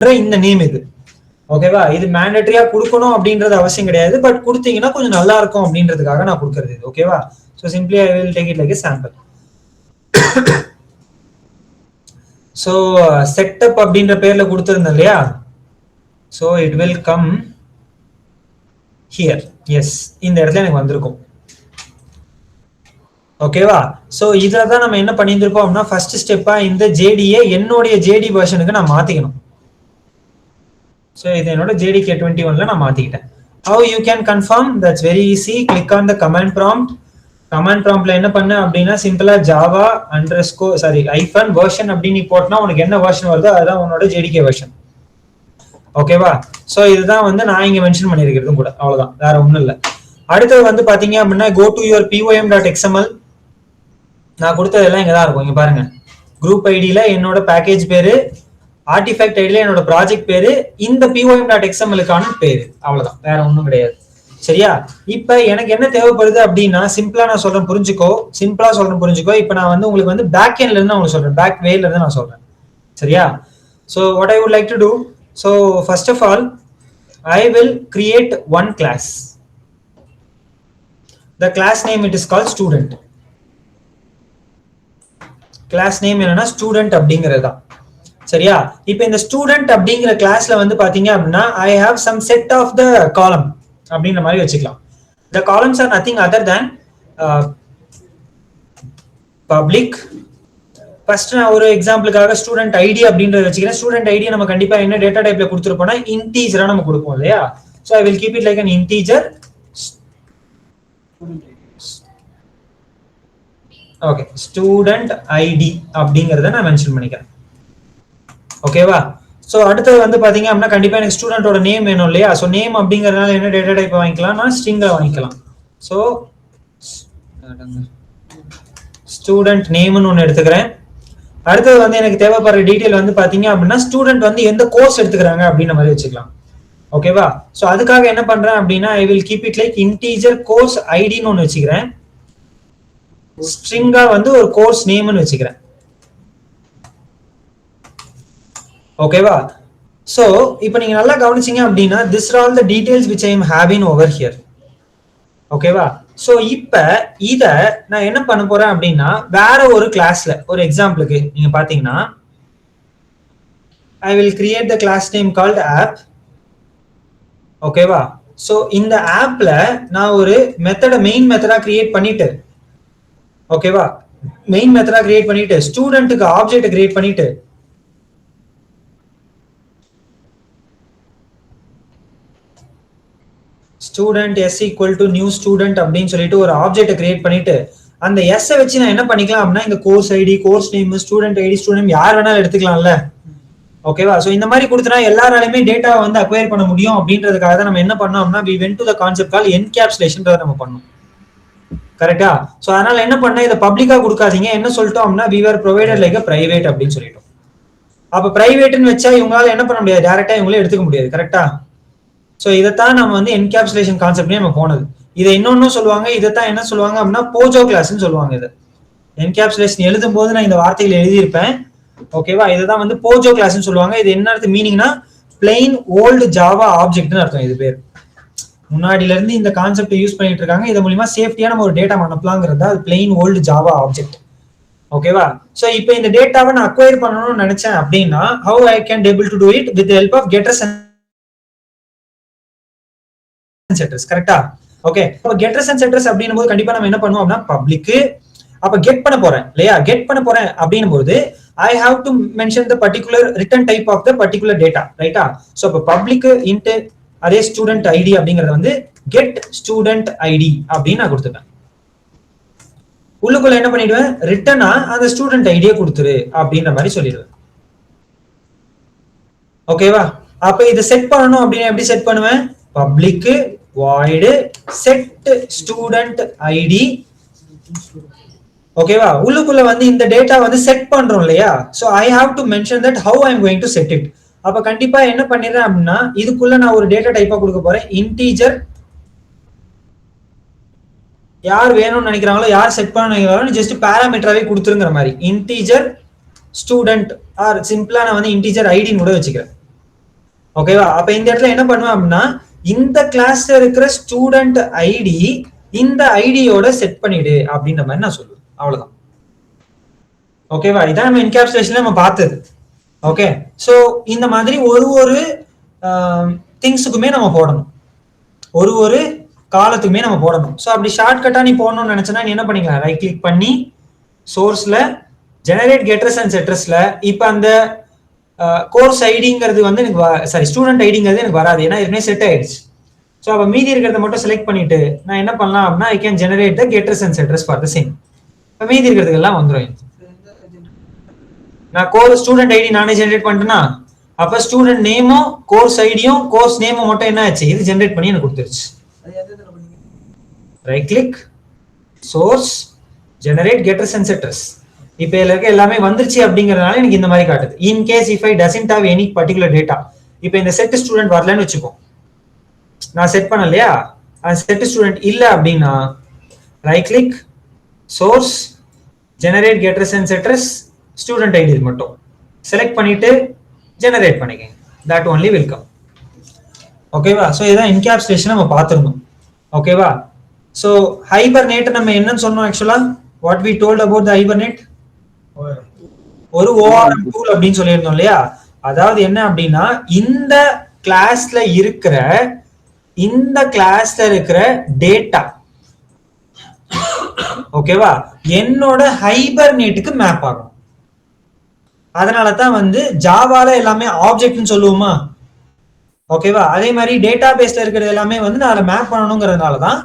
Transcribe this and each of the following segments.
இந்த நேம் இது. ஓகேவா? இது மேண்டேட்டரியா கொடுக்கணும் அப்படின்றது அவசியம் கிடையாது, பட் கொடுத்தீங்கன்னா கொஞ்சம் நல்லா இருக்கும் அப்படின்றதுக்காக நான் கொடுக்கறது இது. ஓகேவா? So simply I will take it like a sample. So setup அப்படின்ற பேர்ல கொடுத்துருந்தேன் இல்லையா? So it will come here. Yes, இந்த இடத்துல எனக்கு வந்திருக்கும். ஓகேவா? ஸோ இதில் தான் நம்ம என்ன பண்ணியிருந்திருக்கோம் அப்படின்னா, ஃபர்ஸ்ட் ஸ்டெப்பா இந்த ஜேடியை என்னுடைய ஜேடி வெர்ஷனுக்கு நான் மாத்திக்கணும். ஸோ இது என்னோட JDK21ல நான் மாத்திக்கிட்டேன். How you can confirm? That's very easy. Click on the command prompt. Command ப்ராம்ப்ட்ல என்ன பண்ண அப்படின்னா, சிம்பிளா ஜாவா ஐஃபன் வெர்ஷன் அப்படின்னு போட்டனா உனக்கு என்ன வெர்ஷன் வருதோ அதுதான் உன்னோட JDK வெர்ஷன். ஓகேவா? ஸோ இதுதான் வந்து நான் இங்க மென்ஷன் பண்ணியிருக்கிறதும் கூட, அவ்வளவுதான், வேற ஒன்றும் இல்லை. அடுத்தது வந்து பாத்தீங்க அப்படின்னா, கோ டு யுவர் pym.xml. நான் கொடுத்ததெல்லாம் இங்க தான் இருக்கும். இங்க பாருங்க, குரூப் ஐடியில என்னோட பேக்கேஜ் பேரு, ஆர்டிஃபேக்ட் ஐடியில என்னோட ப்ராஜெக்ட் பேரு, இந்த pym.xml-க்கான பேரு, அவ்வளவுதான், வேற ஒன்றும் கிடையாது. சரியா? இப்ப எனக்கு என்ன தேவைப்படுது அப்படின்னா, சிம்பிளா நான் சொல்றேன் புரிஞ்சுக்கோ. இப்ப நான் வந்து உங்களுக்கு வந்து பேக் எண்ட்ல இருந்து உங்களுக்கு சொல்றேன், பேக் வேல இருந்து நான் சொல்றேன். சரியா? So what I would like to do, so first of all I will create one class. The class name it is called student. Class name என்னன்னா ஸ்டூடெண்ட் அப்படிங்கறதா. சரியா? இப்போ இந்த ஸ்டூடெண்ட் அப்படிங்கிற கிளாஸ்ல வந்து பாத்தீங்க அப்படின்னா, I have some set of the column அப்படின்ற மாதிரி வச்சுக்கலாம். The columns are nothing other than public. First நான் ஒரு எக்ஸாம்பிளுக்காக ஸ்டூடெண்ட் ஐடி அப்படின்றத வச்சுக்கிறேன். ஸ்டூடெண்ட் ஐடி நம்ம கண்டிப்பா என்ன டேட்டா டைப்ல கொடுத்துருப்போம்னா இன்டீஜரா நம்ம கொடுப்போம் இல்லையா? So I will keep it like an integer. Okay, student ID அப்படிங்கறத நான் மென்ஷன் பண்ணிக்கிறேன். ஓகேவா? சோ அடுத்து வந்து பாத்தீங்க அப்படின்னா, கண்டிப்பா எனக்கு ஸ்டூடெண்டோட நேம் வேணும் இல்லையா? சோ நேம் அப்படிங்கறதுனால என்ன டேட்டா டைப் வாங்கிக்கலாம்? நான் ஸ்ட்ரிங்ல வாங்கிக்கலாம். சோ ஸ்டூடெண்ட் நேம்னு ஒன்னு எடுத்துக்கிறேன். அடுத்தது வந்து எனக்கு தேவைப்படுற டீடைல் வந்து பாத்தீங்க அப்படின்னா, ஸ்டூடெண்ட் வந்து எந்த கோர்ஸ் எடுத்துக்கிறாங்க அப்படின்ற மாதிரி வச்சுக்கலாம். ஓகேவா? சோ அதுக்காக என்ன பண்றேன் அப்படின்னா, I will keep it like integer course ஐடின்னு ஒன்னு வச்சுக்கிறேன். ஸ்ட்ரிங்கா வந்து ஒரு கோர்ஸ் நேம்னு வச்சுக்கிறேன். ஓகேவா? சோ இப்போ நீங்க நல்லா கவனிச்சீங்க அப்படின்னா, this are all the details which I am having over here. ஓகேவா? சோ இப்போ இத நான் என்ன பண்ண போறேன் அப்படின்னா, வேற ஒரு கிளாஸ்ல, ஒரு எக்ஸாம்பிளுக்கு நீங்க பாத்தீங்கன்னா, I will create the class name called app. ஓகேவா? சோ இந்த ஆப்ல நான் ஒரு மெயின் மெத்தடா கிரியேட் பண்ணிட்டு, ஓகேவா, மெயின் மெத்தடா கிரியேட் பண்ணிட்டு ஸ்டூடெண்ட்க்கு ஆப்ஜெக்ட் கிரியேட் பண்ணிட்டு, student s equal to new student அப்படின்னு சொல்லிட்டு ஒரு ஆப்ஜெக்ட் கிரியேட் பண்ணிட்டு, அந்த s வச்சு நான் என்ன பண்ணிக்கலாம் அப்படின்னா, இந்த course ID, course name, student ID, student யார் வேணாலும் எடுத்துக்கலாம்ல. ஓகேவா? சோ இந்த மாதிரி கொடுத்தனா எல்லாராலையுமே டேட்டா வந்து அக்வயர் பண்ண முடியும் அப்படின்றதுக்காக தான் நம்ம என்ன பண்ணோம் அப்படின்னா, we went to the concept called encapsulation நம்ம பண்ணோம். கரெக்டா? சோ அதனால என்ன பண்ண, இத பப்ளிக்கா கொடுக்காதீங்க. என்ன சொல்லிட்டோம் அப்படின்னா, we were provided like a private அப்படின்னு சொல்லிட்டோம். அப்ப பிரைவேட்னு வச்சா இவங்களால என்ன பண்ண முடியாது, டைரக்டா இவங்களே எடுத்துக்க முடியாது. கரெக்டா? சோ இதைத்தான் நம்ம வந்து என்கேப்சுலேஷன் கான்செப்ட்லயே நம்ம போனது. இதை இன்னொன்னும் சொல்லுவாங்க, இதைத்தான் என்ன சொல்லுவாங்க அப்படின்னா போஜோ கிளாஸ்ன்னு சொல்லுவாங்க. இது என்கேப்சுலேஷன் எழுதும் போது நான் இந்த வார்த்தைகளை எழுதியிருப்பேன். ஓகேவா? இதுதான் வந்து போஜோ கிளாஸ்ன்னு சொல்லுவாங்க. இது என்ன அர்த்தம் மீனிங்னா, பிளெயின் ஓல்டு ஜாவா ஆப்ஜெக்ட்னு அர்த்தம். இது பேர் முன்னாடில இருந்து இந்த கான்செப்ட் யூஸ் பண்ணிட்டு இருக்காங்க. இது மூலமா சேஃப்டியா நம்ம ஒரு டேட்டா அனுப்பலாங்கிறதா அது பிளெயின் ஓல்டு ஜாவா ஆப்ஜெக்ட். ஓகேவா? சோ இப்போ இந்த டேட்டாவை நான் அக்வயர் பண்ணணும்னு நினைச்சேன் அப்படின்னா, how I can able to do it with the help of getters and setters. கரெக்ட்டா? ஓகே, அப்ப getters and setters அப்படினும் போது கண்டிப்பா நம்ம என்ன பண்ணுவோம் அப்படின்னா, பப்ளிக், அப்ப கெட் பண்ண போறேன் இல்லையா? கெட் பண்ண போறேன் அப்படினும் போது I have to mention the particular return type of the particular data, ரைட்டா? சோ அப்ப பப்ளிக் இன்ட் அதே ஸ்டூடெண்ட் ஐடி அப்படிங்கறது வந்து get student id அப்படின்னு நான் கொடுத்துட்டேன். உள்ளுக்குள்ள என்ன பண்ணிடுவேன், ரிட்டனா அந்த ஸ்டூடெண்ட் ஐடியை கொடுத்துரு அப்படின்ற மாதிரி சொல்லிடுவேன். ஓகேவா? அப்ப இதை செட் பண்ணணும் அப்படின்னா எப்படி செட் பண்ணுவேன், public void set student id. ஓகேவா? உள்ளுக்குள்ள வந்து இந்த டேட்டா வந்து செட் பண்றோம் இல்லையா? So I have to mention that how I am going to set it. அப்ப கண்டிப்பா என்ன பண்ணிடுறேன் அப்படின்னா, இதுக்குள்ள நான் ஒரு டேட்டா டைப்பா கொடுக்க போறேன், இன்டீஜர். யார் வேணும்னு நினைக்கிறாங்களோ, யார் செட் பண்ண நினைக்கிறாங்களோ ஜஸ்ட் பாராமீட்டராவே கொடுத்துருங்கிற மாதிரி, இன்டீஜர் ஸ்டூடெண்ட் ஆர் சிம்பிளா நான் வந்து இன்டீஜர் ஐடின்னு கூட வச்சுக்கிறேன். ஓகேவா? அப்ப இந்த இடத்துல என்ன பண்ணுவேன் அப்படின்னா, இந்த கிளாஸ்ல இருக்கிற ஸ்டூடெண்ட் ஐடி இந்த ஐடியோட செட் பண்ணிடு அப்படின்ற மாதிரி நான் சொல்லுவேன். அவ்வளவுதான். ஓகேவா? இதான் நம்ம என்கேப்சுலேஷன்ல நம்ம பார்த்தது. ஓகே, சோ இந்த மாதிரி ஒரு திங்ஸுக்குமே நம்ம போடணும், ஒரு காலத்துக்குமே நம்ம போடணும். ஸோ அப்படி ஷார்ட்கட்டா நீ போடணும்னு நினைச்சனா நீ என்ன பண்ணிக்கலாம், ரைட் கிளிக் பண்ணி சோர்ஸ்ல ஜெனரேட் கெட்டர்ஸ் அண்ட் செட்டர்ஸ்ல இப்போ அந்த கோர்ஸ் ஐடிங்கிறது வந்து எனக்கு சாரி ஸ்டூடெண்ட் ஐடிங்கிறது எனக்கு வராது, ஏன்னா ஏற்கனவே செட் ஆயிடுச்சு. ஸோ அப்போ மீதி இருக்கிறத மட்டும் செலக்ட் பண்ணிட்டு நான் என்ன பண்ணலாம் அப்படின்னா, I can generate the getters and setters for the same. இப்போ மீதி இருக்கிறதுக்கெல்லாம் வந்துடும். நான் கோர்ஸ் ஸ்டூடெண்ட் ஐடி நானே ஜெனரேட் பண்ணிட்டேன்னா, அப்ப ஸ்டூடெண்ட் நேமும் கோர்ஸ் ஐடியும் கோர்ஸ் நேமும் மட்டும் என்ன ஆச்சு, இது ஜெனரேட் பண்ணி எனக்கு கொடுத்துருச்சு. Right click, source, generate getters and setters. இப்போ இதுல இருக்க எல்லாமே வந்துருச்சு அப்படிங்கறதுனால எனக்கு இந்த மாதிரி காட்டுது. In case if I doesn't have any particular data, இப்போ இந்த செட் ஸ்டூடெண்ட் வரலன்னு வச்சுப்போம், நான் செட் பண்ணலையா, அந்த செட் ஸ்டூடெண்ட் இல்ல அப்படின்னா right click, source, generate getters and setters, student ID மட்டும் செலக்ட் பண்ணிட்டு ஜெனரேட் பண்ணிக்கங்க, தட் ஒன்லி வில் கம். ஓகேவா? ஸோ இதான் என்கேப்சுலேஷன் நம்ம பார்த்துருந்தோம். ஓகேவா? ஸோ ஹைபர்நேட் நம்ம என்னன்னு சொன்னோம் ஆக்சுவலா, what we told about the hibernate, ஒரு ஓஆர்எம் டூல் அப்படின்னு சொல்லியிருந்தோம் இல்லையா. அதாவது என்ன அப்படின்னா, இந்த கிளாஸ்ல இருக்கிற டேட்டா ஓகேவா என்னோட ஹைபர்நேட்டுக்கு மேப் ஆகும். அதனால தான் வந்து ஜாவால எல்லாமே ஆப்ஜெக்ட்னு சொல்லுவோமா, ஓகேவா? அதே மாதிரி டேட்டா பேஸ்ல இருக்கிறது எல்லாமே வந்து நான் மேப் பண்ணணுங்கிறதுனால தான்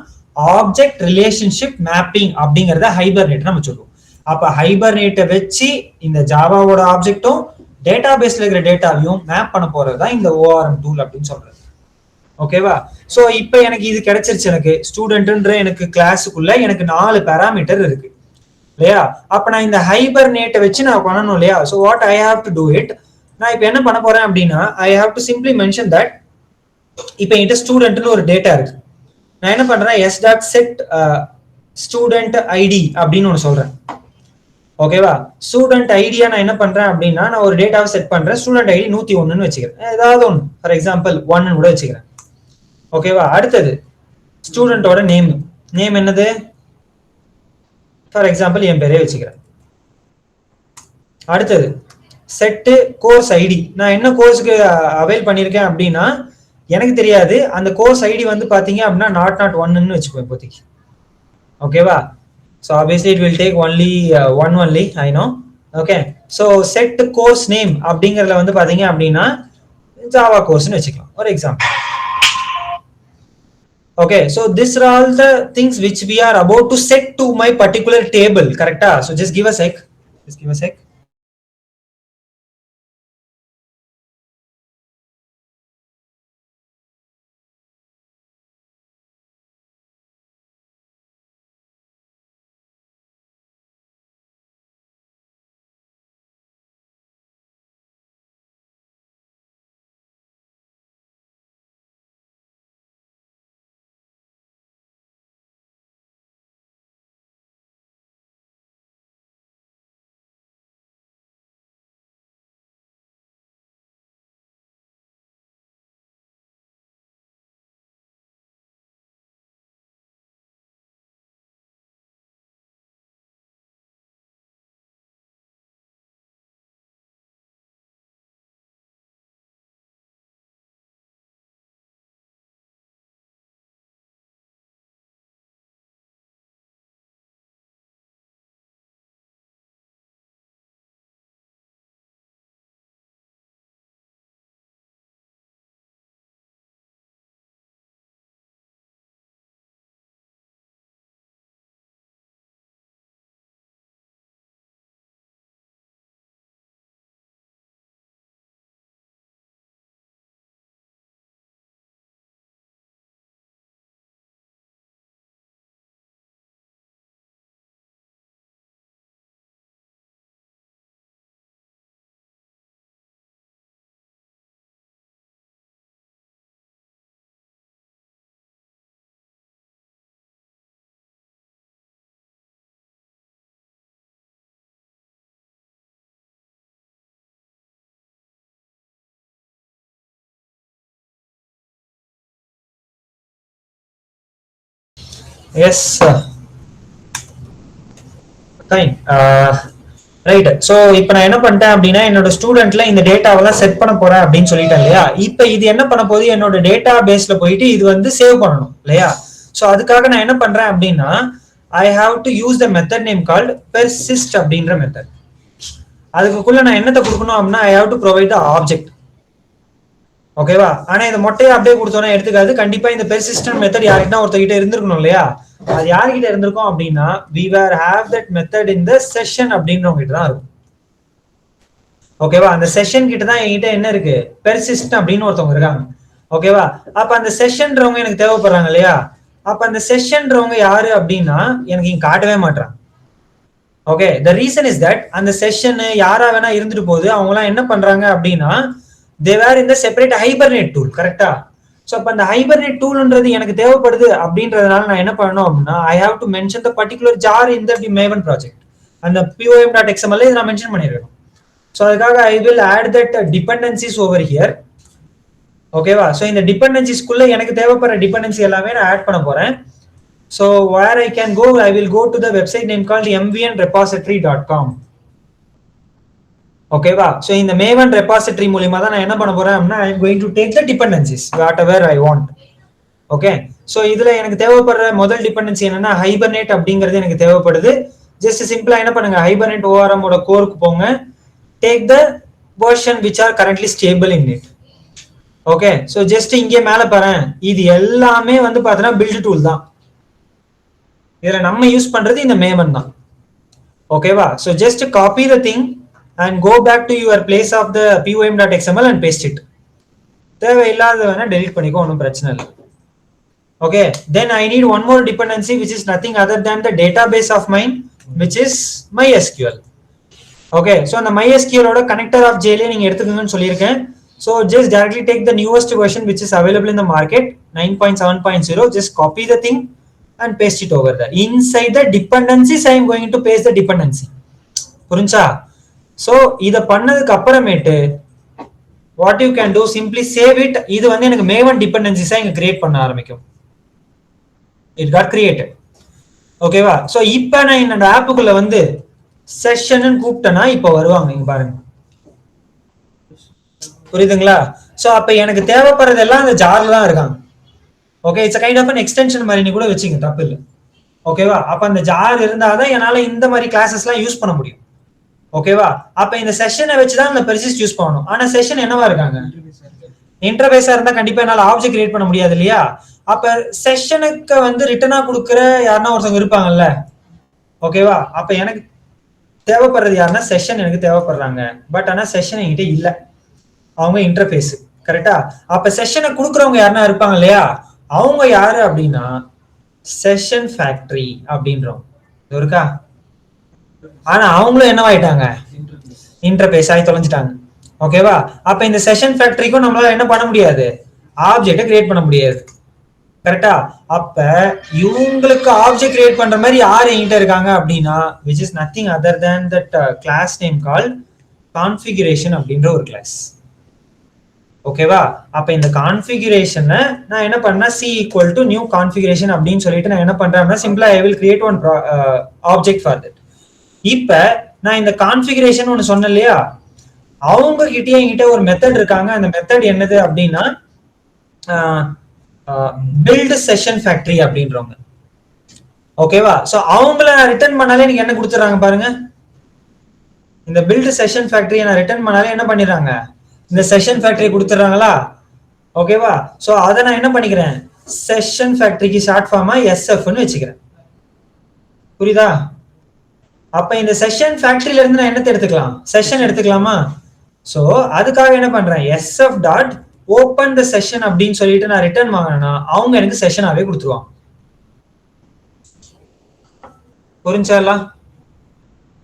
ஆப்ஜெக்ட் ரிலேஷன்ஷிப் மேப்பிங் அப்படிங்கறத ஹைபர்நேட் நம்ம சொல்லுவோம். அப்ப ஹைபர்நேட்டை வச்சு இந்த ஜாவாவோட ஆப்ஜெக்டும் டேட்டா பேஸ்ல இருக்கிற டேட்டாவையும் மேப் பண்ண போறது தான் இந்த ஓஆர்எம் டூல் அப்படின்னு சொல்றது. ஓகேவா? சோ இப்போ எனக்கு இது கிடைச்சிருச்சு, எனக்கு ஸ்டூடெண்ட்ன்ற எனக்கு கிளாஸுக்குள்ள எனக்கு 4 பேராமீட்டர் இருக்கு இல்லையா. அப்ப நான் இந்த ஹைபர்நேட்டை வச்சு நான் பண்ணணும் இல்லையா. So what I have to do it, நான் இப்போ என்ன பண்ண போறேன் அப்படின்னா, I have to simply mention that இப்போ என்கிட்ட ஸ்டூடெண்ட்னு ஒரு டேட்டா இருக்கு. நான் என்ன பண்றேன், S dot set student ID அப்படின்னு ஒன்று சொல்றேன். ஓகேவா? ஸ்டூடெண்ட் ஐடியா நான் என்ன பண்றேன் அப்படின்னா, நான் ஒரு டேட்டாவை செட் பண்றேன், ஸ்டூடெண்ட் ஐடி 101ன்னு வச்சுக்கிறேன், ஏதாவது ஒன்று, ஃபார் எக்ஸாம்பிள் 1 கூட வச்சுக்கிறேன். ஓகேவா? அடுத்தது ஸ்டூடெண்டோட நேம், நேம் என்னது, ஃபார் எக்ஸாம்பிள் என் பேரே வச்சுக்கிறேன். அடுத்தது செட்டு கோர்ஸ் ஐடி, நான் என்ன கோர்ஸுக்கு அவைல் பண்ணியிருக்கேன் அப்படின்னா எனக்கு தெரியாது, அந்த கோர்ஸ் ஐடி வந்து பாத்தீங்க அப்படின்னா நாட் ஒன்னு வச்சுப்போம் இப்போதைக்கு. ஓகேவா? So obviously it will take only one only, I know. Okay, so set course name அப்படிங்கறதுல வந்து பாத்தீங்க அப்படின்னா ஜாவா கோர்ஸ்னு வச்சுக்கலாம் ஒரு example. Okay, so these are all the things which we are about to set to my particular table, correct? So just give a sec. S fine. Right. So இப்போ நான் என்ன பண்ணிட்டேன் அப்படின்னா என்னோட ஸ்டூடெண்ட்ல இந்த டேட்டாவெல்லாம் செட் பண்ண போறேன் அப்படின்னு சொல்லிட்டேன் இல்லையா. இப்போ இது என்ன பண்ண போகுது, என்னோட டேட்டா பேஸ்ல போயிட்டு இது வந்து சேவ் பண்ணணும் இல்லையா. ஸோ அதுக்காக நான் என்ன பண்றேன் அப்படின்னா I have to use the method name called persist அப்படின்ற மெத்தட். அதுக்குள்ள நான் என்னத்தை கொடுக்கணும் அப்படின்னா I have to provide the object. ஓகேவா. ஆனா இந்த மொட்டையை அப்படியே கொடுத்தோன்னா எடுத்துக்காது. கண்டிப்பா இந்த பெர்சிஸ்டன்ட் மெத்தட் யாருக்கிட்ட ஒருத்தகிட்ட இருந்திருக்கணும் இல்லையா. அது யார்கிட்ட இருந்திருக்கும் அப்படின்னா we were have that method in the session அப்படின்றவங்க கிட்ட தான் இருக்கும். ஓகேவா. அந்த செஷன் கிட்ட தான் என்கிட்ட என்ன இருக்கு, பெர்சிஸ்டன்ட் அப்படின்னு ஒருத்தவங்க இருக்காங்க. ஓகேவா. அப்ப அந்த செஷன்றவங்க எனக்கு தேவைப்படுறாங்க இல்லையா. அப்ப அந்த செஷன்றவங்க யாரு அப்படின்னா எனக்கு இங்க காட்டவே மாட்டாங்க. Okay. The reason is that அந்த செஷன் யாரா வேணா இருந்துட்டு போகுது. அவங்க எல்லாம் என்ன பண்றாங்க அப்படின்னா they were in the separate hibernate tool. கரெக்டா. ஸோ அப்போ அந்த ஹைபர்னேட் டூல்ன்றது எனக்கு தேவைப்படுது அப்படின்றதுனால நான் என்ன பண்ணணும் அப்படின்னா I have to mention the particular jar in the Maven project. அந்த pom.xml இதை நான் மென்ஷன் பண்ணிருக்கேன். ஸோ அதுக்காக I will add that dependencies over here. ஓகேவா. ஸோ இந்த டிபெண்டன்சிஸ்குள்ள எனக்கு தேவைப்படுற டிபெண்டன்சி எல்லாமே நான் ஆட் பண்ண போறேன். So where I can go, I will go to the website name called mvnrepository.com. ஓகேவா. சோ இந்த மேவன் ரெபாசிட்டரி மூலமா தான் நான் என்ன பண்ண போறேன் அப்படின்னா I am going to take the dependencies whatever I want. Okay. So இதுல எனக்கு தேவைப்படுற முதல் டிபெண்டன்சி என்னன்னா ஹைபர்னேட் அப்படிங்கிறது எனக்கு தேவைப்படுது. ஜஸ்ட் சிம்பிளா என்ன பண்ணுங்க, ஹைபர்னேட் ORM ஓட கோருக்கு போங்க, take the version which are currently stable in it. Okay. So just இங்கே மேல பாறேன், இது எல்லாமே வந்து பாத்தீங்கன்னா பில்ட் டூல் தான். இதுல நம்ம யூஸ் பண்றது இந்த மேவன் தான். ஓகேவா. So just copy the thing and go back to your place of the pom.xml and paste it. தேவையில்லாத வேணா delete பண்ணிக்கோ, ஒன்றும் பிரச்சனை இல்லை. Okay, then I need one more dependency which is nothing other than the database of mine which is MySQL. Okay, so அந்த MySQL ஓட connector of JLA நீங்க எடுத்துக்கங்கன்னு சொல்லியிருக்கேன். So just directly take the newest version which is available in the market 9.7.0. just copy the thing and paste it over there. Inside the dependencies I am going to paste the dependency. புரிஞ்சா? So இத பண்ணதுக்கு அப்புறமேட்டு what you can do, simply save it. இது வந்து எனக்கு maven dependencies இங்க create பண்ண ஆரம்பிக்கும். It got created. ஓகேவா. சோ இப்போ நான் என்னோட ஆப்புக்குள்ள வந்து செஷன் கூப்பிட்டேன்னா இப்போ வருவாங்க, இங்க பாருங்க. புரியுதுங்களா. சோ அப்ப எனக்கு தேவைப்படுறது எல்லாம் அந்த ஜார்ல தான் இருக்காங்க. Okay. It's kind of an extension மாதிரி நீ கூட வச்சுங்க, தப்பு இல்லை. ஓகேவா. அப்ப அந்த ஜார் இருந்தாதான் என்னால இந்த மாதிரி கிளாஸஸ் எல்லாம் யூஸ் பண்ண முடியும். ஓகேவா. அப்ப இந்த செஷனை வச்சுதான் அந்த பெர்சிஸ்ட் யூஸ் பண்ணணும். ஆனா செஷன் என்னவா இருக்காங்க, இன்டர்ஃபேஸா இருந்தா கண்டிப்பா என்னால ஆப்ஜெக்ட் கிரியேட் பண்ண முடியாது இல்லையா. அப்ப செஷனுக்கு வந்து ரிட்டனா கொடுக்குற யாருன்னா ஒருத்தவங்க இருப்பாங்கல்ல. ஓகேவா. அப்ப எனக்கு தேவைப்படுறது யாருன்னா செஷன் எனக்கு தேவைப்படுறாங்க. பட் ஆனா செஷன் என்கிட்ட இல்ல, அவங்க இன்டர்ஃபேஸ். கரெக்டா. அப்ப செஷனை கொடுக்குறவங்க யாருன்னா இருப்பாங்க இல்லையா, அவங்க யாரு அப்படின்னா செஷன் ஃபேக்டரி அப்படின்றவங்க இருக்கா. ஆனா அவங்களும் என்னவாயிட்டாங்க, இன்டர்ஃபேஸ் ஆகி தொலைஞ்சிட்டாங்க. ஓகேவா. அப்ப இந்த செஷன் ஃபேக்டரிக்கும் நம்மளால என்ன பண்ண முடியாது, ஆப்ஜெக்ட் கிரியேட் பண்ண முடியாது. கரெக்டா. அப்ப இவங்களுக்கு ஆப்ஜெக்ட் கிரியேட் பண்ற மாதிரி யார் என்கிட்ட இருக்காங்க அப்படின்னா which is nothing other than that class name called configuration அப்படின்ற ஒரு கிளாஸ். ஓகேவா. அப்ப இந்த கான்ஃபிகரேஷனை நான் என்ன பண்ணா c equal to new configuration அப்படின்னு சொல்லிட்டு நான் என்ன பண்றேன்னா சிம்பிளா I will create one object for that. இப்ப நான் இந்த கான்ஃபிகரேஷன் ஒன்னு சொன்னேன் இல்லையா, அவங்க கிட்டயே என்கிட்ட ஒரு மெத்தட் இருக்காங்க. அந்த மெத்தட் என்னது அப்படின்னா build session factory அப்படின்றவங்க. ஓகேவா. சோ அவங்கள நான் ரிட்டர்ன் பண்ணாலே எனக்கு என்ன கொடுத்துறாங்க பாருங்க, இந்த build session factory நான் ரிட்டர்ன் பண்ணாலே என்ன பண்ணிடுறாங்க, இந்த செஷன் ஃபேக்டரி கொடுத்துறாங்களா. ஓகேவா. சோ அதை நான் என்ன பண்ணிக்கிறேன், செஷன் ஃபேக்டரிக்கு ஷார்ட் ஃபார்மா SF-ன்னு வச்சுக்கிறேன். புரியுதா. அப்ப இந்த செஷன் ஃபேக்டரியில இருந்து நான் என்னத்தை எடுத்துக்கலாம், செஷன் எடுத்துக்கலாமா. சோ அதுக்காக என்ன பண்றேன், SF dot open the session அப்படின்னு சொல்லிட்டு நான் ரிட்டர்ன் வாங்கினா அவங்க எனக்கு செஷனாவே கொடுத்துருவாங்க. புரிஞ்சாலாம்.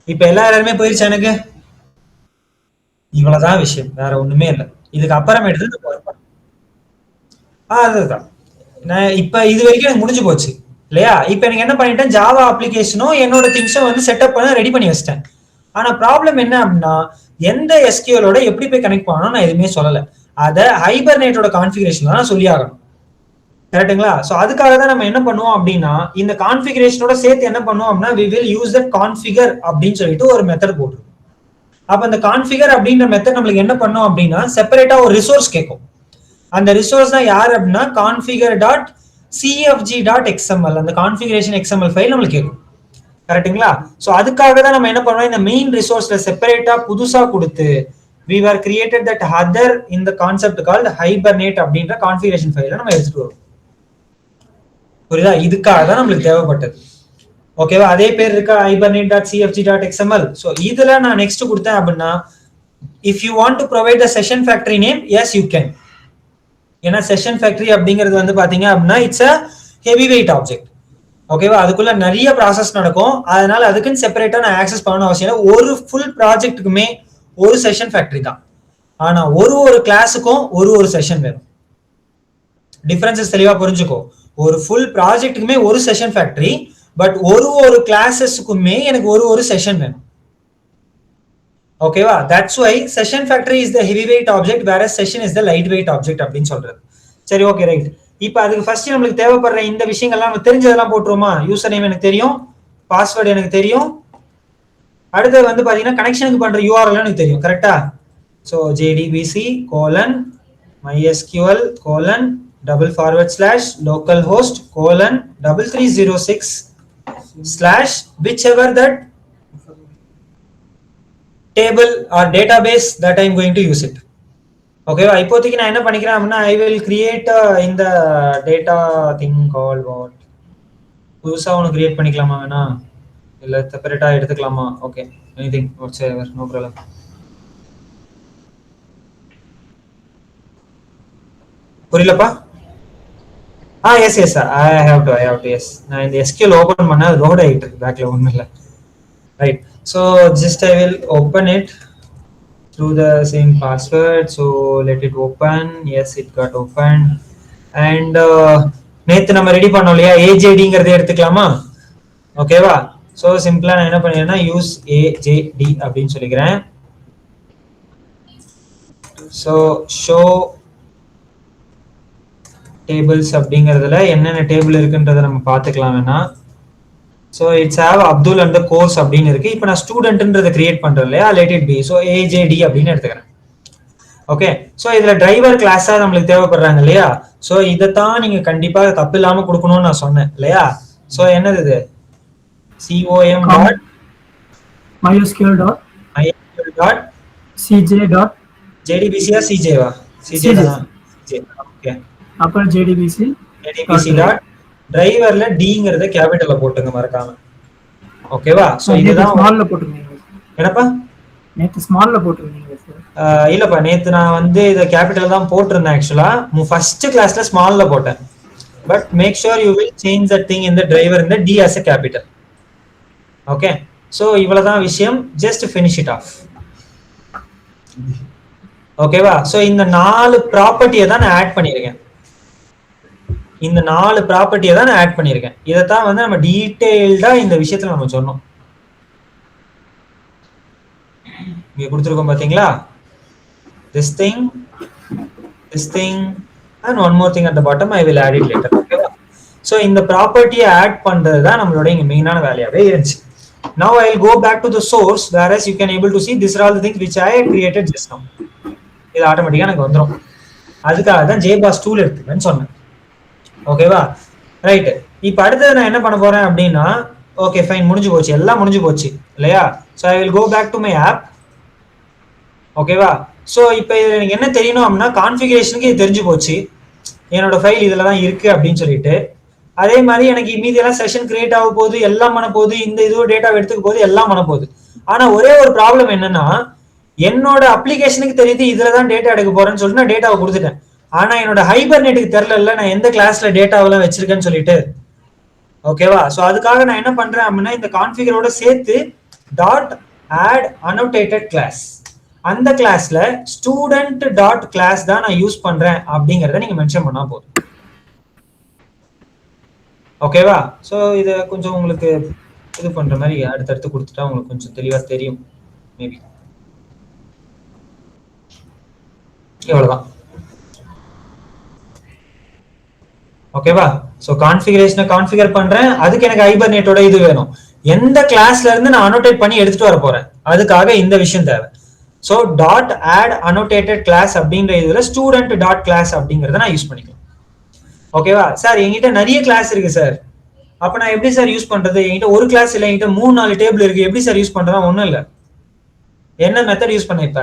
இப்ப எல்லாருமே போயிருச்சு எனக்கு. இவ்வளவுதான் விஷயம், வேற ஒண்ணுமே இல்லை. இதுக்கு அப்புறமேட்டு அதுதான் நான் இப்ப இது வரைக்கும் எனக்கு முடிஞ்சு போச்சு இல்லையா. இப்ப எனக்கு என்ன பண்ணிட்டேன், ஜாவா அப்ளிகேஷனும் என்னோட திங்ஸும் வந்து செட்டப் பண்ண ரெடி பண்ணி வச்சிட்டேன். ஆனா ப்ராப்ளம் என்ன அப்படின்னா எந்த SQL-ஓட எப்படி போய் கனெக்ட் பண்ணணும் நான் எதுவுமே சொல்லலை. அதை ஹைபர்னேட்டோட கான்ஃபிகரேஷன் தான் சொல்லி ஆகணும். கரெக்ட்டுங்களா? சோ அதுக்காக தான் நம்ம என்ன பண்ணுவோம் அப்படின்னா இந்த கான்ஃபிகரேஷனோட சேர்த்து என்ன பண்ணுவோம் அப்படின்னா we will use that configure அப்படின்னு சொல்லிட்டு ஒரு மெத்தட் போட்டுருவோம். அப்ப அந்த கான்ஃபிகர் அப்படின்ற மெத்தட் நம்மளுக்கு என்ன பண்ணும் அப்படின்னா செப்பரேட்டா ஒரு ரிசோர்ஸ் கேட்கும். அந்த ரிசோர்ஸ் தான் யார் அப்படின்னா configure dot CFG dot XML, அந்த கான்ஃபிகரேஷன் எக்ஸ்எம்எல் ஃபைல் நம்மளுக்கு கேட்கும். கரெக்ட்டுங்களா? சோ அதுக்காக தான் நம்ம என்ன பண்ணுவோம், இந்த மெயின் ரிசோர்ஸ்ல செப்பரேட்டா புதுசா கொடுத்து we were created that other in the concept called hibernate அப்படின்ற கான்ஃபிகரேஷன் ஃபைலை நம்ம எடுத்துட்டு வரோம். புரியுதா? இதுக்காக தான் நம்மளுக்கு தேவைப்பட்டது. ஓகேவா? அதே பேர் இருக்கா hibernate.cfg.xml. சோ இதுல நான் நெக்ஸ்ட் கொடுத்தேன் அப்படின்னா if you want to provide the session factory name, yes you can. ஏன்னா செஷன் ஃபேக்டரி அப்படிங்கிறது வந்து பாத்தீங்க அப்படின்னா it's a heavy weight object. ஓகேவா? அதுக்குள்ள நிறைய ப்ராசஸ் நடக்கும். அதனால அதுக்குன்னு செப்பரேட்டா நான் ஆக்சஸ் பண்ணணும் அவசியம் இல்லை. ஒரு ஃபுல் ப்ராஜெக்ட்டுக்குமே ஒரு செஷன் ஃபேக்டரி தான். ஆனா ஒரு கிளாஸுக்கும் ஒரு செஷன் வேணும். டிஃபரன்சஸ் தெளிவா புரிஞ்சுக்கோ. ஒரு ஃபுல் ப்ராஜெக்ட்டுக்குமே ஒரு செஷன் ஃபேக்டரி, பட் ஒரு கிளாஸஸ்க்குமே எனக்கு ஒரு செஷன் வேணும். ஓகேவா? That's why session factory is the heavy weight object whereas session is the light weight object அப்படின்னு சொல்றது. சரி, ஓகே, ரைட். இப்போ அதுக்கு ஃபர்ஸ்ட் நம்மளுக்கு தேவைப்படுற இந்த விஷயங்கள்லாம் நம்ம தெரிஞ்சதெல்லாம் போட்டுருவோமா? யூசர் நேம் எனக்கு தெரியும், பாஸ்வேர்டு எனக்கு தெரியும், அடுத்து வந்து பாத்தீங்கன்னா கனெக்ஷனுக்கு பண்ற URL எனக்கு தெரியும். கரெக்டா? So JDBC MySQL //localhost 3306 / whichever that table or database that I am going to use it. ஓகேவா? இப்போதைக்கு நான் என்ன பண்ணிக்கிறேன் அப்படின்னா I will create இந்த data thing called what, புதுசா ஒன்று கிரியேட் பண்ணிக்கலாமா வேணா இல்ல செப்பரேட்டா எடுத்துக்கலாமா? Okay, anything whatsoever, no problem. புரியலப்பா? Yes I have to yes. நான் இந்த SQL ஓபன் பண்ண லோட் ஆயிட்டு இருக்கு பேக்ல, ஒண்ணும் இல்ல. Right. So just I will open it through the same password. So let it open. Yes, it got opened. And நேத்து நம்ம ரெடி பண்ணோம் இல்லையா, AJDங்கிறத எடுத்துக்கலாமா? ஓகேவா? சோ சிம்பிளா நான் என்ன பண்ணிருக்கேன்னா யூஸ் AJD அப்படின்னு சொல்லிக்கிறேன். சோ ஷோ டேபிள்ஸ் அப்படிங்கிறதுல என்னென்ன டேபிள் இருக்குன்றதை நம்ம பார்த்துக்கலாம் வேணா. So it's have Abdul and course அப்படின்னு இருக்கு. இப்போ நான் ஸ்டூடெண்ட்ன்றதை கிரியேட் பண்றேன் இல்லையா, let it be. So AJD அப்படின்னு எடுத்துக்கிறேன். ஓகே. ஸோ இதுல டிரைவர் கிளாஸா நம்மளுக்கு தேவைப்படுறாங்க இல்லையா, ஸோ இதைத்தான் நீங்க கண்டிப்பா தப்பு இல்லாம கொடுக்கணும்னு நான் சொன்னேன் இல்லையா. ஸோ என்னது இது, com mysql dot cj dot JDBC या CJ வா? CJ தான். ஓகே. அப்புறம் JDBC dot டிரைவர்ல Dங்கிறத கேபிட்டல்ல போட்டுங்க மறக்காம. ஓகேவா? சோ இதுதான் ஸ்மால்ல போட்டுருங்க. என்னப்பா நேத்து ஸ்மால்ல போட்டுருந்தீங்க சார்? இல்லப்பா, நேத்து நான் வந்து இத கேபிட்டல் தான் போட்டிருந்தேன். ஆக்சுவலா ஃபர்ஸ்ட் கிளாஸ்ல ஸ்மால்ல போட்டேன். But make sure you will change that thing in the driver in the D as a capital. Okay. So இவ்வளவுதான் விஷயம். Just finish it off. ஓகேவா? சோ இந்த 4 ப்ராப்பர்ட்டியை தான் நான் ஆட் பண்ணிருக்கேன். இந்த 4 ப்ராப்பர்ட்டியை தான் நான் ஆட் பண்ணிருக்கேன். இதைத்தான் வந்து நம்ம டீடைல்டா இந்த விஷயத்துல நம்ம சொன்னோம். இங்க கொடுத்துருக்கோம் பாத்தீங்களா, this thing and one more thing at the bottom. I will add it later. ஓகேவா? சோ இந்த ப்ராப்பர்ட்டியை ஆட் பண்றது தான் நம்மளோட இங்க மெயினான வேலையாவே இருந்துச்சு. Now I will go back to the source, whereas you can able to see these are all the things which I created just now. இது ஆட்டோமேட்டிக்கா எனக்கு வந்துரும். அதுக்காக தான் JBoss டூல் எடுத்துக்கன்னு சொன்னேன். ஓகேவா? ரைட். இப்போ அடுத்தது நான் என்ன பண்ண போறேன் அப்படின்னா, ஓகே ஃபைன், முடிஞ்சு போச்சு, எல்லாம் முடிஞ்சு போச்சு இல்லையா. So I will go back to my app. ஓகேவா? ஸோ இப்போ இது எனக்கு என்ன தெரியணும் அப்படின்னா, கான்ஃபிகரேஷனுக்கு இது தெரிஞ்சு போச்சு, என்னோட ஃபைல் இதில் தான் இருக்கு அப்படின்னு சொல்லிட்டு. அதே மாதிரி எனக்கு மீதியெல்லாம் செஷன் கிரியேட் ஆக போகுது, எல்லாம் பண்ண போகுது, இந்த இதுவும் டேட்டா எடுத்துக்க போகுது, எல்லாம் பண்ண போகுது. ஆனா ஒரே ஒரு ப்ராப்ளம் என்னன்னா, என்னோட அப்ளிகேஷனுக்கு தெரியுது இதுல தான் டேட்டா எடுக்க போறேன்னு சொல்லிட்டு நான் டேட்டாவை கொடுத்துட்டேன். ஆனா என்னோட ஹைபர்நெட்டுக்கு தெரியல நான் எந்த கிளாஸ்ல டேட்டாவெல்லாம் வச்சிருக்கேன்னு சொல்லிட்டு. ஓகேவா? ஸோ அதுக்காக நான் என்ன பண்றேன் அப்படின்னா, இந்த கான்ஃபிகரோட சேர்த்து டாட் ஆட் அனோட்டேட்டட் கிளாஸ், அந்த கிளாஸ்ல ஸ்டூடெண்ட் டாட் கிளாஸ் தான் நான் யூஸ் பண்றேன் அப்படிங்கறத நீங்க மென்ஷன் பண்ணா போதும். ஓகேவா? ஸோ இதை கொஞ்சம் உங்களுக்கு இது பண்ற மாதிரி அடுத்தடுத்து கொடுத்துட்டா உங்களுக்கு கொஞ்சம் தெளிவா தெரியும் மேபி. இவ்வளவுதான். ஓகேவா? ஸோ கான்ஃபிகரேஷனை கான்ஃபிகர் பண்றேன், அதுக்கு எனக்கு ஹைபர்நேட்டோட இது வேணும். எந்த கிளாஸ்ல இருந்து நான் அனோட்டேட் பண்ணி எடுத்துட்டு வர போறேன், அதுக்காக இந்த விஷயம் தேவை. So dot add annotated class அப்படின்ற இதுல ஸ்டூடெண்ட் டாட் கிளாஸ் அப்படிங்கறத நான் யூஸ் பண்ணிக்கலாம். ஓகேவா சார்? என்கிட்ட நிறைய கிளாஸ் இருக்கு சார், அப்ப நான் எப்படி சார் யூஸ் பண்றது? என்கிட்ட ஒரு கிளாஸ் இல்லை, என்கிட்ட 3-4 டேபிள் இருக்கு, எப்படி சார் யூஸ் பண்றதா? ஒண்ணும் இல்லை. என்ன மெத்தட் யூஸ் பண்ண? இப்ப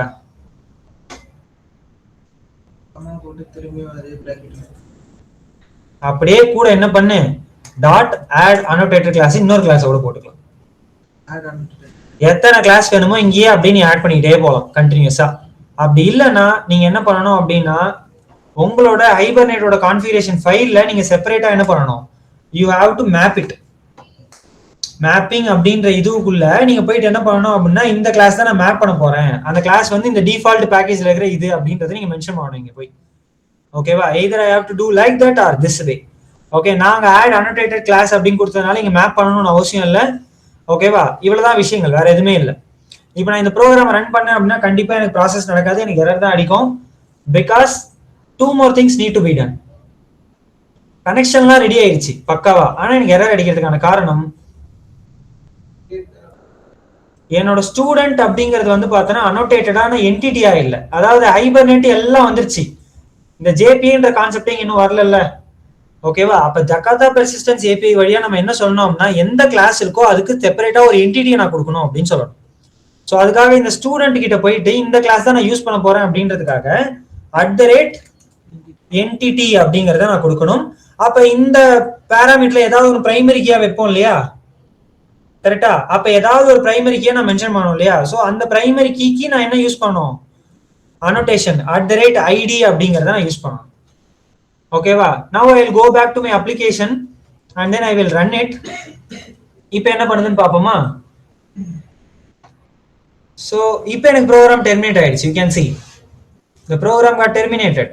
அப்படியே கூட என்ன பண்ணு, டாட் ஆட் அனோட்டேட்டட் கிளாஸ் இன்னொரு கிளாஸோட போட்டுக்கலாம். எத்தனை கிளாஸ் வேணுமோ இங்கேயே அப்படியே நீ ஆட் பண்ணிக்கிட்டே போகலாம் கண்டினியூஸா. அப்படி இல்லைன்னா நீங்க என்ன பண்ணணும் அப்படின்னா, உங்களோட ஹைபர்நேட்டோட கான்ஃபிகரேஷன் ஃபைல்ல நீங்க செப்பரேட்டா என்ன பண்ணணும், you have to map it. Mapping அப்படின்ற இதுக்குள்ள நீங்க போயிட்டு என்ன பண்ணணும் அப்படின்னா, இந்த கிளாஸ் தான் நான் மேப் பண்ண போறேன், அந்த கிளாஸ் வந்து இந்த டிஃபால்ட் பேக்கேஜ்ல இருக்கிற இது அப்படின்றத நீங்க மென்ஷன் பண்ணணும் இங்க போய். ஓகேவா? Either I have to do like that or this way. Okay, நாங்க ஆட் அனோட்டேட்டட் கிளாஸ் அப்படின்னு கொடுத்ததுனால இங்க மேப் பண்ணணும்னு அவசியம் இல்லை. ஓகேவா? இவ்வளவுதான் விஷயங்கள், வேற எதுவுமே இல்லை. இப்போ நான் இந்த ப்ரோக்ராம் ரன் பண்ணேன் அப்படின்னா கண்டிப்பா எனக்கு ப்ராசஸ் நடக்காது, எனக்கு எரர் தான் அடிக்கும். Because 2 more things need to be done. கனெக்ஷன்லாம் ரெடி ஆயிடுச்சு பக்காவா, ஆனா எனக்கு எரர் அடிக்கிறதுக்கான காரணம் என்னோட ஸ்டூடெண்ட் அப்படிங்கிறது வந்து பார்த்தோன்னா அனோட்டேட்டடான என்டிட்டியா இல்லை. அதாவது ஹைபர்நெட் எல்லாம் வந்துருச்சு, இந்த ஜேபின்ற கான்செப்டே இன்னும் வரல. ஓகேவா? அப்ப ஜகார்தா பெர்சிஸ்டன்ஸ் ஏபிஐ வழியா நம்ம என்ன சொல்லணும்னா, எந்த கிளாஸ் இருக்கோ அதுக்கு செப்பரேட்டா ஒரு என்டிட்டியை நான் கொடுக்கணும் அப்படின்னு சொல்லணும். ஸோ அதுக்காக இந்த ஸ்டூடெண்ட் கிட்ட போயிட்டு இந்த கிளாஸ் தான் நான் யூஸ் பண்ண போறேன் அப்படின்றதுக்காக @entity அப்படிங்கறத நான் கொடுக்கணும். அப்ப இந்த பேராமீட்டர்ல ஏதாவது ஒரு பிரைமரி கீயா வைப்போம் இல்லையா? கரெக்டா? அப்ப ஏதாவது ஒரு பிரைமரி கீயை நான் மென்ஷன் பண்ணணும் இல்லையா? சோ அந்த பிரைமரி கீக்கு நான் என்ன யூஸ் பண்ணணும், அனோட்டேஷன் @id அப்படிங்கறத நான் யூஸ் பண்ணணும். ஓகேவா? now I will go back to my application and then I will run it. இப்போ என்ன பண்ணுதுன்னு பாப்போமா? சோ இப்போ எனக்கு ப்ரோக்ராம் டெர்மினேட் ஆயிடுச்சு. you can see the program got terminated.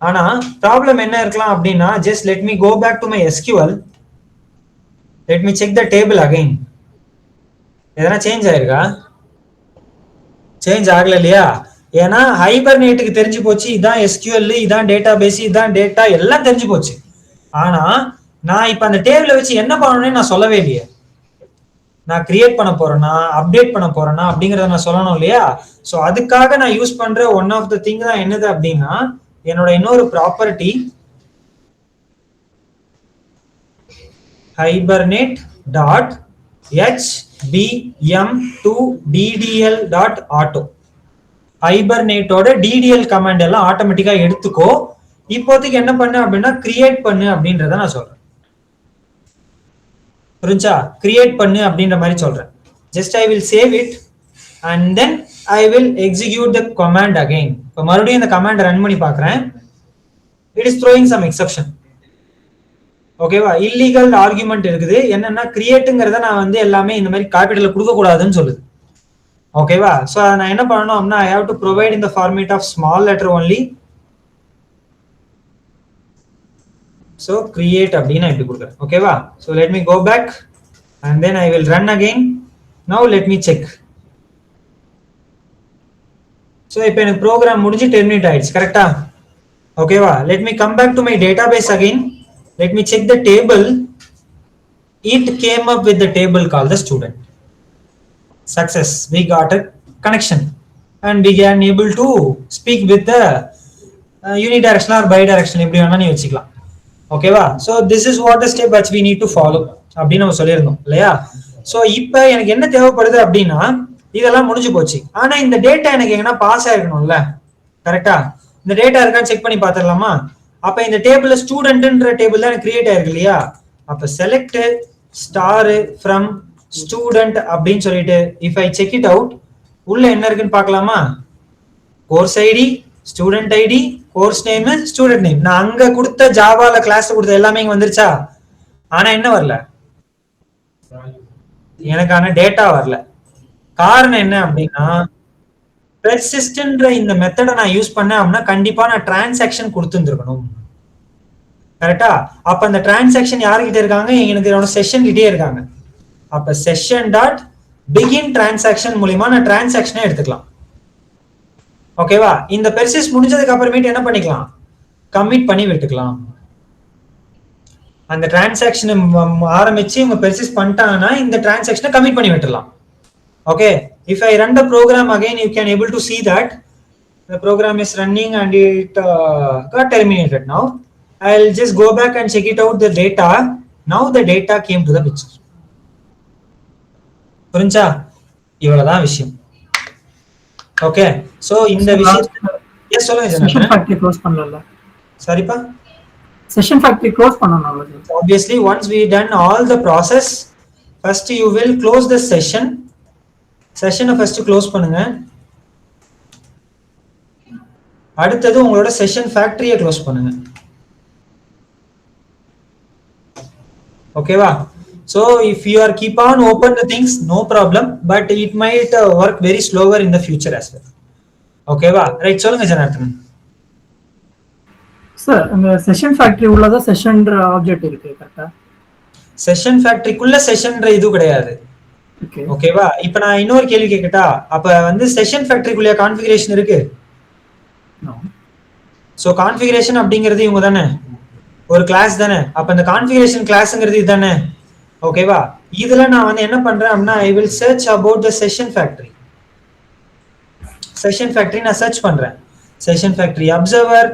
ஆனா ப்ராப்ளம் என்ன இருக்கலாம் அப்படின்னா, just let me go back to my SQL, let me check the table again. எதனா சேஞ்ச் ஆயிருக்கா? சேஞ்ச் ஆகல இல்லையா? ஏன்னா ஹைபர்நேட்டுக்கு தெரிஞ்சு போச்சு இதான் எஸ்கியூஎல், இதான் டேட்டா பேஸ், இதான் டேட்டா, எல்லாம் தெரிஞ்சு போச்சு. ஆனா நான் இப்ப அந்த டேபிளை வச்சு என்ன பண்ணணும்னு நான் சொல்லவே இல்லையே. நான் கிரியேட் பண்ண போறேன்னா அப்டேட் பண்ண போறேன்னா அப்படிங்கறத நான் சொல்லணும் இல்லையா? சோ அதுக்காக நான் யூஸ் பண்ற ஒன் ஆஃப் த திங் தான் என்னது அப்படின்னா, என்னோட இன்னொரு property hibernate dot hbm2ddl dot auto. ஹைபர்நேட்டோட டிடிஎல் கமாண்ட் எல்லாம் ஆட்டோமேட்டிக்கா எடுத்துக்கோ. இப்போதைக்கு என்ன பண்ணு அப்படின்னா கிரியேட் பண்ணு அப்படின்றத நான் சொல்றேன். புரிஞ்சா? கிரியேட் பண்ணு அப்படின்ற மாதிரி சொல்றேன். Just I will save it and then I will execute the command again. இப்போ மறுபடியும் இந்த கமாண்ட் ரன் பண்ணி பார்க்குறேன். It is throwing some exception. ஓகேவா? இல்லீகல் ஆர்குமெண்ட் இருக்குது. என்னன்னா கிரியேட்டுங்கிறத நான் வந்து எல்லாமே இந்த மாதிரி கேபிட்டல்ல கொடுக்க கூடாதுன்னு சொல்லுது. ஓகேவா? சோ நான் என்ன பண்ணணும் அப்படின்னா, I have to provide in the format of small letter only. So create அப்படினா இப்படி கொடுக்கிறேன். ஓகேவா? So let me go back and then I will run again. Now let me check. So இப்போ எனக்கு ப்ரோக்ராம் முடிஞ்சு டெர்மினேட் ஆயிடுச்சு. கரெக்டா? ஓகேவா? Let me come back to my database again. Let me check the table. It came up with the table called the student. Success, we got a connection and we can able to speak with the unidirectional or bidirectional, எப்படி வேணா நீ வச்சுக்கலாம். ஓகேவா? so this is what the step which we need to follow அப்படின்னு நம்ம சொல்லியிருந்தோம் இல்லையா? so இப்போ எனக்கு என்ன தேவைப்படுது அப்படின்னா, இதெல்லாம் முடிஞ்சு போச்சு. ஆனா இந்த டேட்டா எனக்கு எங்கன்னா பாஸ் ஆயிருக்கணும்ல. கரெக்டா? இந்த டேட்டா இருக்கான்னு செக் பண்ணி பார்த்துடலாமா? அப்ப இந்த டேபிள்ல ஸ்டூடெண்ட்ன்ற டேபிள் தான் கிரியேட் ஆயிருக்கு இல்லையா? அப்ப செலக்ட் ஸ்டார் ஃப்ரம் ஸ்டூடெண்ட் அப்படின்னு சொல்லிட்டு if I check it out, உள்ள என்ன இருக்குன்னு பார்க்கலாமா? Course ID, student ID, course name, student name. நான் அங்க கொடுத்த ஜாவால கிளாஸ் கொடுத்த எல்லாமே இங்க வந்துருச்சா? ஆனா என்ன வரல, எனக்கான டேட்டா வரல. காரணம் என்ன அப்படின்னா, பெர்சிஸ்டன்ட்ன்ற இந்த மெத்தடை நான் யூஸ் பண்ணேன் அப்படின்னா கண்டிப்பா நான் டிரான்சாக்ஷன் கொடுத்துருக்கணும். கரெக்டா? அப்ப அந்த டிரான்சாக்ஷன் யாருக்கிட்ட இருக்காங்க? எனக்கு செஷன் கிட்டே இருக்காங்க. அப்ப செஷன் டாட் பிகின் டிரான்சாக்ஷன் மூலமா நான் டிரான்சாக்ஷனை எடுத்துக்கலாம். ஓகேவா? இந்த பெர்சிஸ்ட் முடிஞ்சதுக்கு அப்புறமேட்டு என்ன பண்ணிக்கலாம், கமிட் பண்ணி விட்டுக்கலாம். அந்த டிரான்சாக்ஷனை ஆரம்பிச்சு இவங்க பெர்சிஸ்ட் பண்ணிட்டாங்கன்னா இந்த டிரான்சாக்ஷனை கமிட் பண்ணி விட்டுறலாம். Okay, if I run the program again you can able to see that the program is running and it got terminated. Now I'll just go back and check it out the data. Now the data came to the picture. புரிஞ்சா? இவ்வளவுதான் விஷயம். Okay, so இந்த விஷயம் S சொல்லுங்க session Janardan. Factory close பண்ணல. சரிப்பா. Session factory close பண்ணனும். Obviously once we done all the process, first you will close the session. செஷனை ஃபர்ஸ்ட் க்ளோஸ் பண்ணுங்க. அடுத்தது உங்களோட செஷன் ஃபேக்டரியை க்ளோஸ் பண்ணுங்க. ஓகேவா? So if you are keep on open the things, no problem, but it might work very slower in the future as well. ஓகேவா? Right, சொல்லுங்க Janardan. Sir அந்த session factory உள்ளதா செஷன்ன்ற ஆப்ஜெக்ட் இருக்கு கரெக்ட்டா? செஷன் ஃபேக்டரிக்குள்ள செஷன்ன்ற இது கிடையாது. ஓகே. ஓகேவா? இப்போ நான் இன்னொரு கேள்வி கேட்கட்டா? அப்ப வந்து செஷன் ஃபேக்டரிக்குள்ள கான்ஃபிகரேஷன் இருக்கு. நோ. சோ கான்ஃபிகரேஷன் அப்படிங்கிறது இவங்க தானே, ஒரு கிளாஸ் தானே. அப்ப இந்த கான்ஃபிகரேஷன் கிளாஸ்ங்கிறது இதுதானே. ஓகேவா? இதுல நான் வந்து என்ன பண்றேன் அப்படின்னா I will search about the session factory. Session factory நான் சர்ச் பண்றேன். செஷன் ஃபேக்டரி அப்சர்வர்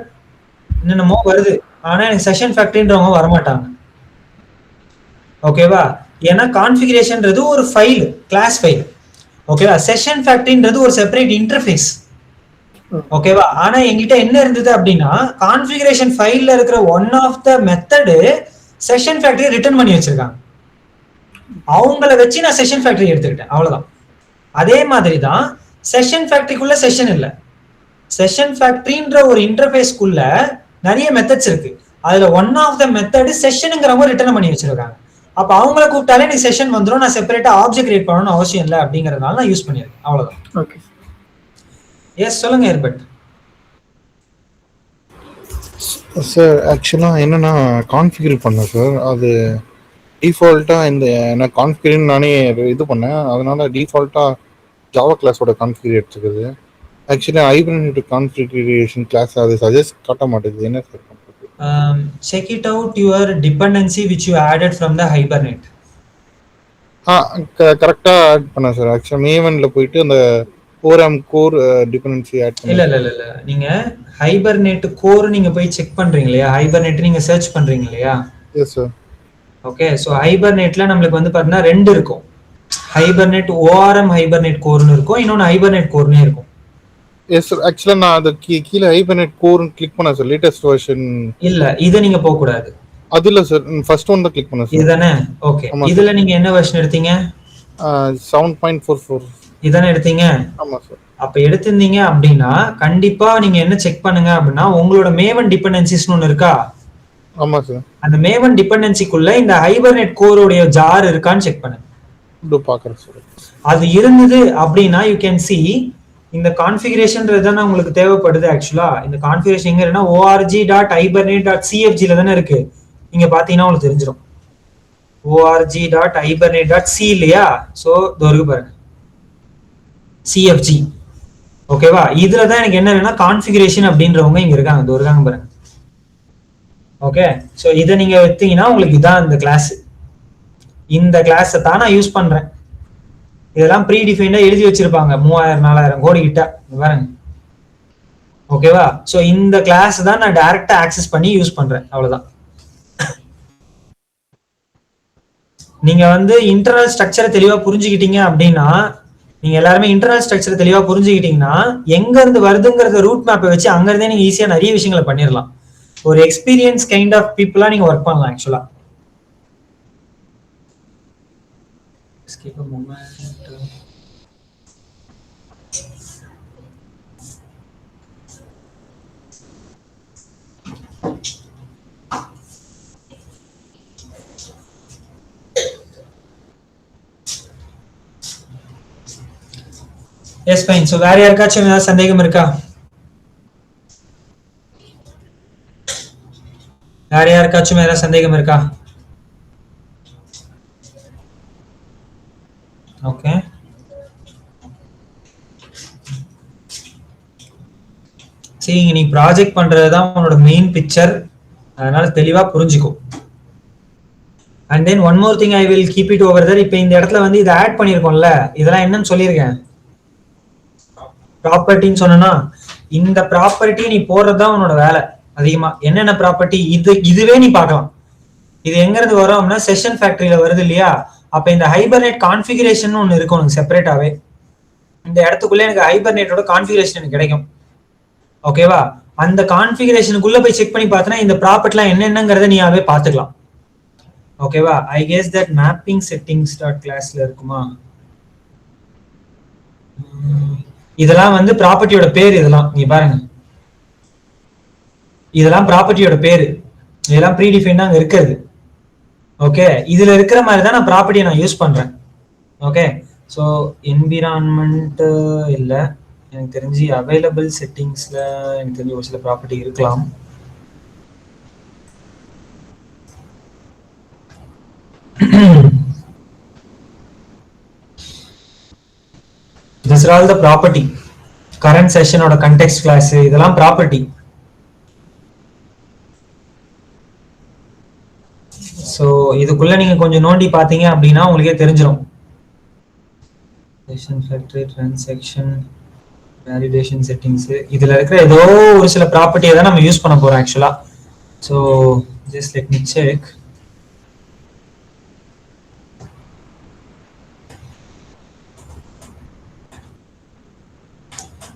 என்னென்னமோ வருது, ஆனா எனக்கு செஷன் ஃபேக்டரின்றவங்க வரமாட்டாங்க. ஓகேவா? ஏன்னா கான்ஃபிகரேஷன்ன்றது ஒரு ஃபைல், கிளாஸ் ஃபைல். ஓகேவா? செஷன் ஃபேக்டரின்றது ஒரு செப்பரேட் இன்டர்ஃபேஸ். ஓகேவா? ஆனா என்கிட்ட என்ன இருந்தது அப்படின்னா கான்ஃபிகரேஷன் ஃபைல்ல இருக்கிற one of the method session factory return பண்ணி வச்சிருக்காங்க. அவங்கள வச்சு நான் செஷன் ஃபேக்டரி எடுத்துக்கிட்டேன், அவ்வளவுதான். அதே மாதிரி தான் செஷன் ஃபேக்டரிக்குள்ள செஷன் இல்ல. செஷன் ஃபேக்டரின்ற ஒரு இன்டர்ஃபேஸ்க்குள்ள நிறைய மெத்தட்ஸ் இருக்கு. அதுல ஒன் ஆஃப் த மெத்தட் செஷனுங்கிறவங்க ரிட்டர்ன் பண்ணி வச்சிருக்காங்க. அப்ப அவங்கள கூப்பிட்டாலே நீ செஷன் வந்துடும், நான் செப்பரேட்டா ஆப்ஜெக்ட் கிரியேட் பண்ணணும்னு அவசியம் இல்லை அப்படிங்கறதுனால நான் யூஸ் பண்ணிருக்கேன், அவ்வளவுதான். ஓகே. எஸ் சொல்லுங்க ஏர்பட். சார் ஆக்சுவலாக என்னென்னா கான்ஃபிகர் பண்ணேன் சார். அது டிஃபால்ட்டாக இந்த நான் கான்ஃபிகரிங் நானே இது பண்ணேன், அதனால டிஃபால்ட்டாக ஜாவா கிளாஸோட கான்ஃபிகர் எடுத்துக்குது. ஆக்சுவலி ஹைபர்னேட் கான்ஃபிகரேஷன் கிளாஸ் அது சஜஸ்ட் காட்ட மாட்டேங்குது. என்ன சார் பண்ணுறது? Check it out your dependency which you added from the Hibernate. கரெக்டாக ஆட் பண்ணேன் சார். ஆக்சுவலாக மேவனில் போயிட்டு அந்த ஓரம் கோர் டிபெண்டன்சி ஆட் பண்ணி. இல்ல நீங்க ஹைபர்நெட் கோர் நீங்க போய் செக் பண்றீங்க இல்லையா, ஹைபர்நெட் நீங்க சர்ச் பண்றீங்க இல்லையா? Yes sir. ஓகே, சோ ஹைபர்நெட்ல நம்மளுக்கு வந்து பாத்தீங்கன்னா ரெண்டு இருக்கும். ஹைபர்நெட் ஓஆர்எம் ஹைபர்நெட் கோர்னு இருக்கும், இன்னொன்னு ஹைபர்நெட் கோர்னே இருக்கும். Yes sir. ஆக்சுவலாக நான் அது கீழே ஹைபர்நெட் கோர்னு கிளிக் பண்ணேன் சார், லேட்டஸ்ட் வெர்ஷன். இல்ல இதை நீங்க போக கூடாது. அது இல்ல சார், ஃபர்ஸ்ட் ஒன் தான் கிளிக் பண்ணேன் சார். இதுதானே? ஓகே, இதுல நீங்க என்ன வெர்ஷன் எடுத்தீங்க? 7.44 இதானே எடுத்தீங்க? ஆமா சார். அப்ப எடுத்திருந்தீங்க அப்படின்னா கண்டிப்பா நீங்க என்ன செக் பண்ணுங்க அப்படின்னா உங்களோட மேவன் டிபெண்டன்சிஸ்னு ஒன்னு இருக்கா? ஆமா சார். அந்த மேவன் டிபெண்டன்சிக்குள்ள இந்த ஹைபர்நெட் கோரோட ஜார் இருக்கான்னு செக் பண்ணுங்க. இதோ பாக்குறேன் சார். அது இருந்தது அப்படின்னா யூ கேன் see இந்த கான்ஃபிகரேஷன்ன்றது தானே உங்களுக்கு தேவைப்படுது. ஆக்சுவலா இந்த கான்ஃபிகரேஷன் எங்க இருக்குன்னா org.hibernate.cfg ல தானே இருக்கு. நீங்க பாத்தீங்கன்னா உங்களுக்கு தெரிஞ்சிடும். org.hibernate.c இல்லையா? சோ இதோ பாருங்க CFG. ஓகேவா? இதுல தான் எனக்கு என்ன வேணும்னா கான்ஃபிகரேஷன் அப்படின்றவங்க இங்க இருக்காங்க, இதோ இருக்காங்க பாருங்க. ஓகே, சோ இதை நீங்க எடுத்தீங்கன்னா உங்களுக்கு இதான் இந்த கிளாஸ். இந்த கிளாஸை தான் நான் யூஸ் பண்றேன். இதெல்லாம் ப்ரீ டிஃபைன்டா எழுதி வச்சிருப்பாங்க 3000-4000 கோடி கிட்ட பாருங்க. ஓகேவா? சோ இந்த கிளாஸ் தான் நான் டைரக்டா ஆக்சஸ் பண்ணி யூஸ் பண்றேன், அவ்வளவுதான். நீங்க வந்து இன்டர்னல் ஸ்ட்ரக்சரை தெளிவா புரிஞ்சுக்கிட்டீங்க அப்படின்னா, நீங்க எல்லாருமே இன்டர்னல் ஸ்ட்ரக்சரை தெளிவா புரிஞ்சுக்கிட்டீங்கன்னா எங்க இருந்து வருதுங்கிறத ரூட் மேப்பை வச்சு அங்க இருந்தே நீங்க ஈஸியா நிறைய விஷயங்களை பண்ணிடலாம். ஒரு எக்ஸ்பீரியன்ஸ் கைண்ட் ஆஃப் பீப்புளா நீங்க ஒர்க் பண்ணலாம் ஆக்சுவலா. S fine. சோ வேற யாருக்காச்சும் ஏதாவது சந்தேகம் இருக்கா? வேற யாருக்காச்சும் ஏதாவது சந்தேகம் இருக்கா? ஓகே, சரி, நீ ப்ராஜெக்ட் பண்றதுதான் உன்னோட மெயின் பிக்சர், அதனால தெளிவா புரிஞ்சுக்கோ. And then one more thing I will keep it over there. இப்போ இந்த இடத்துல வந்து இதை ஆட் பண்ணியிருக்கோம்ல, இதெல்லாம் என்னன்னு சொல்லியிருக்கேன், ப்ராப்பர்ட்டின்னு சொன்னா இந்த ப்ராப்பர்ட்டி நீ போடுறதுதான் உன்னோட வேலை. அதிகமா என்னென்ன ப்ராப்பர்ட்டி இதுவே நீ பார்க்கலாம். இது எங்க இருந்து வரும் அப்படின்னா செஷன் ஃபேக்டரியில வருது இல்லையா. அப்ப இந்த ஹைபர்நெட் கான்ஃபிகரேஷன் ஒன்று இருக்கும் எனக்கு செப்பரேட்டாவே. இந்த இடத்துக்குள்ள எனக்கு ஹைபர்நெட்டோட கான்ஃபிகரேஷன் எனக்கு கிடைக்கும். ஓகேவா? அந்த கான்ஃபிகரேஷனுக்குள்ள போய் செக் பண்ணி பார்த்தனா இந்த ப்ராப்பர்ட்டிலாம் என்னென்னங்கிறத நீயாவே பார்த்துக்கலாம். ஓகேவா? I guess that mapping settings dot கிளாஸ்ல இருக்குமா? இதெல்லாம் வந்து ப்ராப்பர்ட்டியோட பேர். இதெல்லாம் நீங்க பாருங்க, இதெல்லாம் ப்ராப்பர்ட்டியோட பேரு, இதெல்லாம் ப்ரீ டிஃபைன்டா அங்க இருக்கிறது. ஓகே, இதுல இருக்கிற மாதிரி தான் நான் ப்ராப்பர்ட்டியை நான் யூஸ் பண்றேன். ஓகே, ஸோ என்விரான்மெண்ட் இல்ல, எனக்கு தெரிஞ்சு அவைலபிள் செட்டிங்ஸ்ல எனக்கு தெரிஞ்சு ஒரு சில ப்ராப்பர்ட்டி இருக்கலாம். These are all the property. Current session or context class இதெல்லாம் property. So இதுக்குள்ள நீங்க கொஞ்சம் நோண்டி பாத்தீங்க அப்படின்னா உங்களுக்கே தெரிஞ்சிரும். Session factory, transaction, validation settings, இதுல இருக்கிற ஏதோ ஒரு சில ப்ராப்பர்ட்டியை தான் நம்ம யூஸ் பண்ண போறோம் ஆக்சுவலா. So just let me check.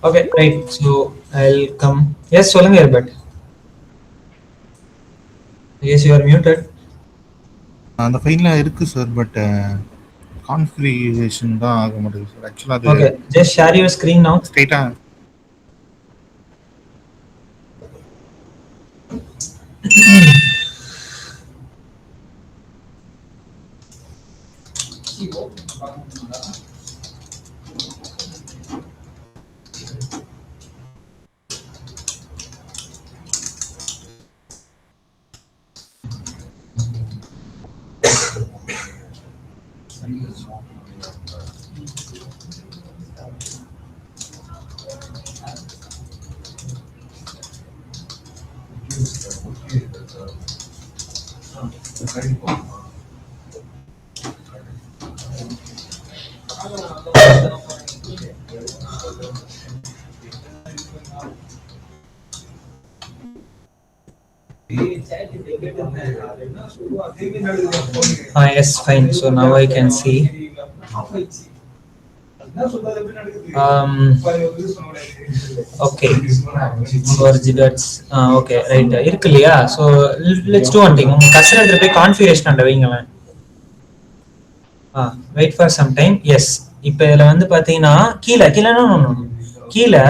Okay, right. So I'll come. Yes, சொல்லுங்க Herbert. Yes, you are muted. அந்த ஃபைல்ல இருக்கு சார், பட் கான்ஃபிகரேஷன் தான் ஆக மாட்டேங்குது சார். ஆக்சுவலா அது Okay, just share your screen now. ஸ்ட்ரைட்டா Yes, fine. So now I can see. Okay. Okay, right. இருக்கு இல்லையா? So let's do one thing. உங்க கஸ்டமர் போய் கான்ஃபிகரேஷன் அண்ட வைங்களேன். wait for some time. Yes, இப்போ இதுல வந்து பாத்தீங்கன்னா கீழ கீழ